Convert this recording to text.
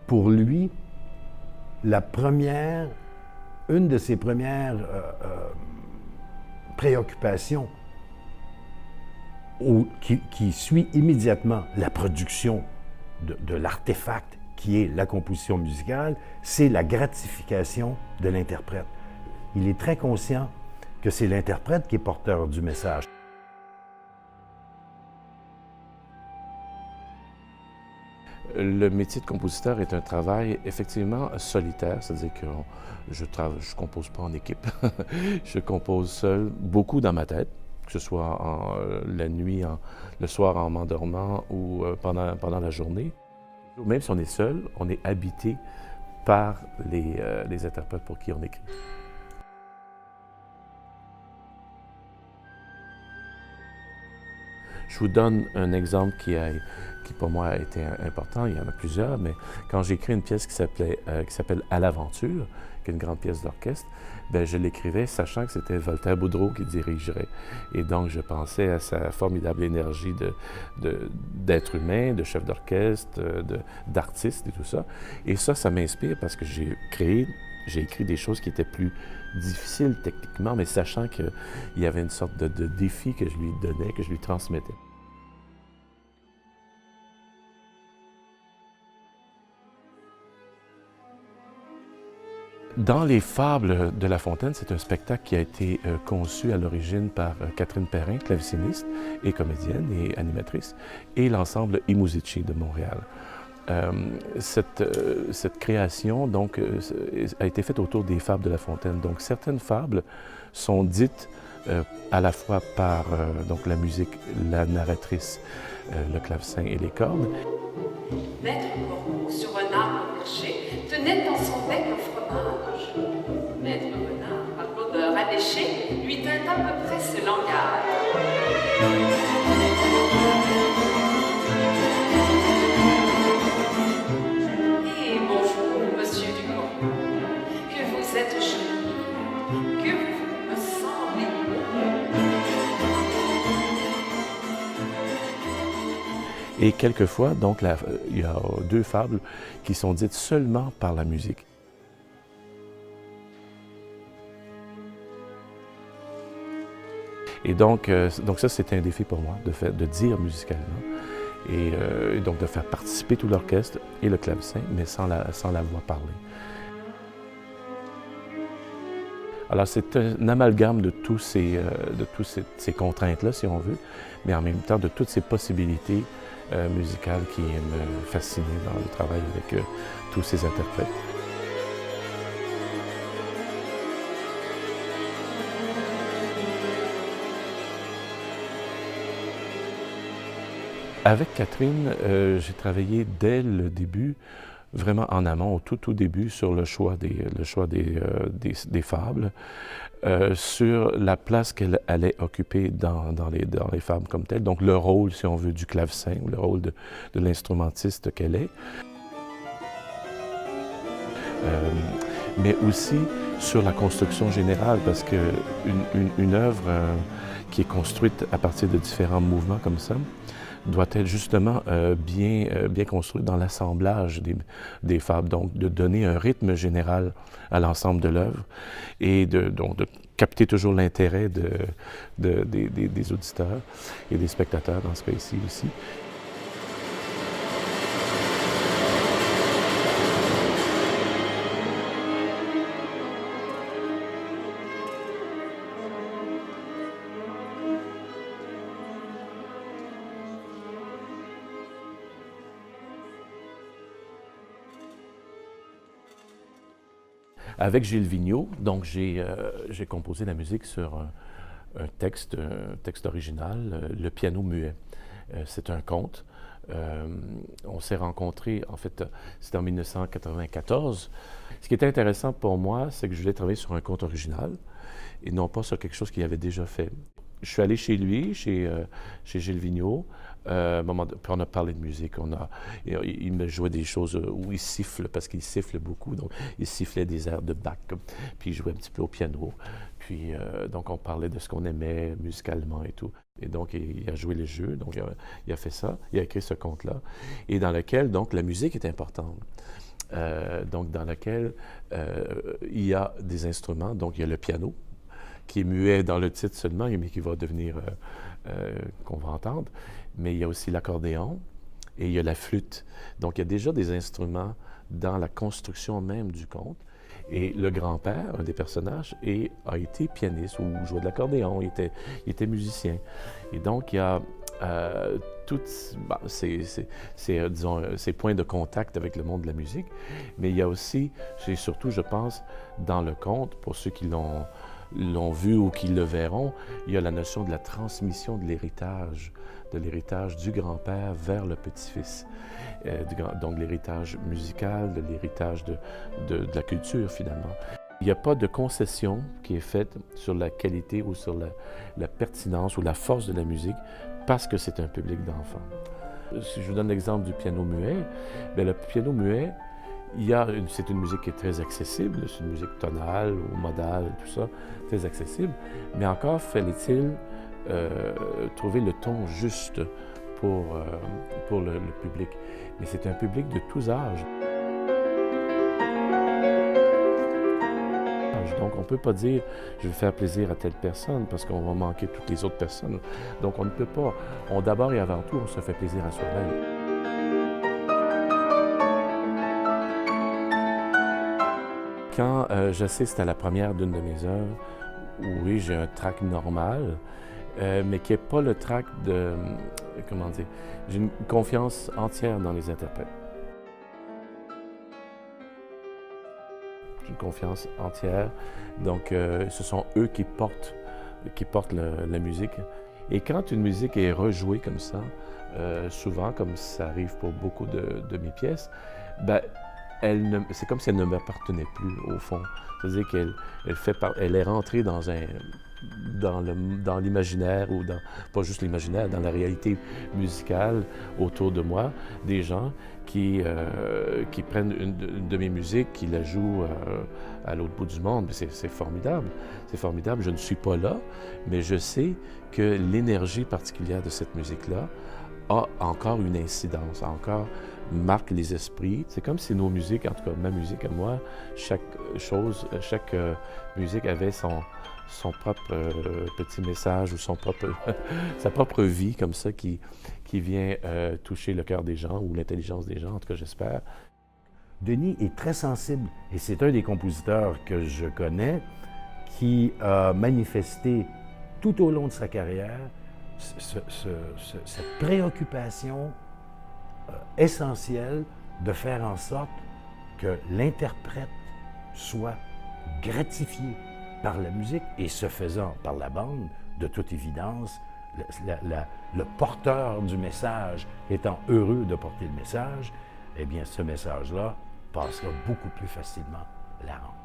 pour lui, une de ses premières préoccupations qui suit immédiatement la production de l'artefact qui est la composition musicale, c'est la gratification de l'interprète. Il est très conscient que c'est l'interprète qui est porteur du message. Le métier de compositeur est un travail effectivement solitaire, c'est-à-dire que je ne compose pas en équipe. Je compose seul, beaucoup dans ma tête, que ce soit la nuit, le soir en m'endormant ou pendant la journée. Même si on est seul, on est habité par les interprètes pour qui on écrit. Je vous donne un exemple qui pour moi a été important, il y en a plusieurs, mais quand j'ai écrit une pièce qui s'appelle « À l'aventure », qui est une grande pièce d'orchestre, bien, je l'écrivais sachant que c'était Voltaire Boudreau qui dirigerait. Et donc, je pensais à sa formidable énergie d'être humain, de chef d'orchestre, d'artiste et tout ça. Et ça m'inspire parce que j'ai écrit des choses qui étaient plus difficiles techniquement, mais sachant qu'il y avait une sorte de défi que je lui donnais, que je lui transmettais. Dans les Fables de La Fontaine, c'est un spectacle qui a été conçu à l'origine par Catherine Perrin, claveciniste et comédienne et animatrice, et l'ensemble I Musici de Montréal. Cette création donc, a été faite autour des Fables de La Fontaine. Donc certaines fables sont dites à la fois par donc la musique, la narratrice, le clavecin et les cordes. Maître Corbeau, sur un arbre perché, tenait dans son bec un fromage. Maître Renard, par l'odeur alléchée, lui tint à peu près ce langage. Et bonjour, monsieur du Corbeau, que vous êtes joli, que vous me semblez beau. Et quelquefois, donc, il y a deux fables qui sont dites seulement par la musique. Et donc ça, c'était un défi pour moi, de dire musicalement, et donc de faire participer tout l'orchestre et le clavecin, mais sans la voix parlée. Alors, c'est un amalgame de toutes ces contraintes-là, si on veut, mais en même temps de toutes ces possibilités musicales qui me fascinaient dans le travail avec tous ces interprètes. Avec Catherine, j'ai travaillé dès le début, vraiment en amont, au tout début, sur le choix des fables, sur la place qu'elle allait occuper dans les fables comme telles, donc le rôle, si on veut, du clavecin, ou le rôle de l'instrumentiste qu'elle est. Mais aussi sur la construction générale, parce qu'une œuvre qui est construite à partir de différents mouvements comme ça, doit être justement bien construite dans l'assemblage des fables, donc de donner un rythme général à l'ensemble de l'œuvre et donc de capter toujours l'intérêt des auditeurs et des spectateurs dans ce cas-ci aussi. Avec Gilles Vigneault, donc j'ai composé la musique sur un texte original, Le piano muet. C'est un conte. On s'est rencontrés, en fait, c'était en 1994. Ce qui était intéressant pour moi, c'est que je voulais travailler sur un conte original et non pas sur quelque chose qu'il avait déjà fait. Je suis allé chez lui, chez Gilles Vigneault. Puis on a parlé de musique. Il me jouait des choses où il siffle, parce qu'il siffle beaucoup. Donc, il sifflait des airs de Bach. Puis il jouait un petit peu au piano. Puis, donc, on parlait de ce qu'on aimait musicalement et tout. Et donc, il a joué les jeux. Donc, il a fait ça. Il a écrit ce conte-là. Et dans lequel, donc, la musique est importante. donc dans laquelle il y a des instruments. Donc il y a le piano, qui est muet dans le titre seulement, mais qui va devenir, qu'on va entendre. Mais il y a aussi l'accordéon et il y a la flûte. Donc il y a déjà des instruments dans la construction même du conte. Et le grand-père, un des personnages, a été pianiste ou jouait de l'accordéon, il était musicien. Et donc, il y a disons, ces points de contact avec le monde de la musique, mais il y a aussi, c'est surtout, je pense, dans le conte, pour ceux qui l'ont vu ou qui le verront, il y a la notion de la transmission de l'héritage du grand-père vers le petit-fils. Donc l'héritage musical, de l'héritage de la culture finalement. Il n'y a pas de concession qui est faite sur la qualité ou sur la pertinence ou la force de la musique parce que c'est un public d'enfants. Si je vous donne l'exemple du piano muet, bien, le piano muet, c'est une musique qui est très accessible, c'est une musique tonale ou modale, tout ça, très accessible, mais encore fallait-il trouver le ton juste pour le public. Mais c'est un public de tous âges. Donc, on ne peut pas dire « je vais faire plaisir à telle personne » parce qu'on va manquer toutes les autres personnes. Donc, on ne peut pas. D'abord et avant tout, on se fait plaisir à soi-même. Quand j'assiste à la première d'une de mes œuvres, oui, j'ai un track normal, mais qui n'est pas le track de... Comment dire? J'ai une confiance entière dans les interprètes. J'ai une confiance entière. Donc, ce sont eux qui portent la musique. Et quand une musique est rejouée comme ça, souvent, comme ça arrive pour beaucoup de mes pièces, ben, c'est comme si elle ne m'appartenait plus, au fond. C'est-à-dire qu'elle est rentrée dans l'imaginaire, ou pas juste l'imaginaire, dans la réalité musicale autour de moi, des gens qui prennent une de mes musiques, qui la jouent à l'autre bout du monde. C'est formidable. C'est formidable. Je ne suis pas là, mais je sais que l'énergie particulière de cette musique-là a encore une incidence, marque les esprits. C'est comme si nos musiques, en tout cas ma musique à moi, chaque musique avait son propre petit message ou sa propre vie comme ça qui vient toucher le cœur des gens ou l'intelligence des gens, en tout cas j'espère. Denis est très sensible et c'est un des compositeurs que je connais qui a manifesté tout au long de sa carrière cette préoccupation essentielle de faire en sorte que l'interprète soit gratifié par la musique et ce faisant par la bande, de toute évidence, le porteur du message étant heureux de porter le message, eh bien ce message-là passera beaucoup plus facilement la rampe.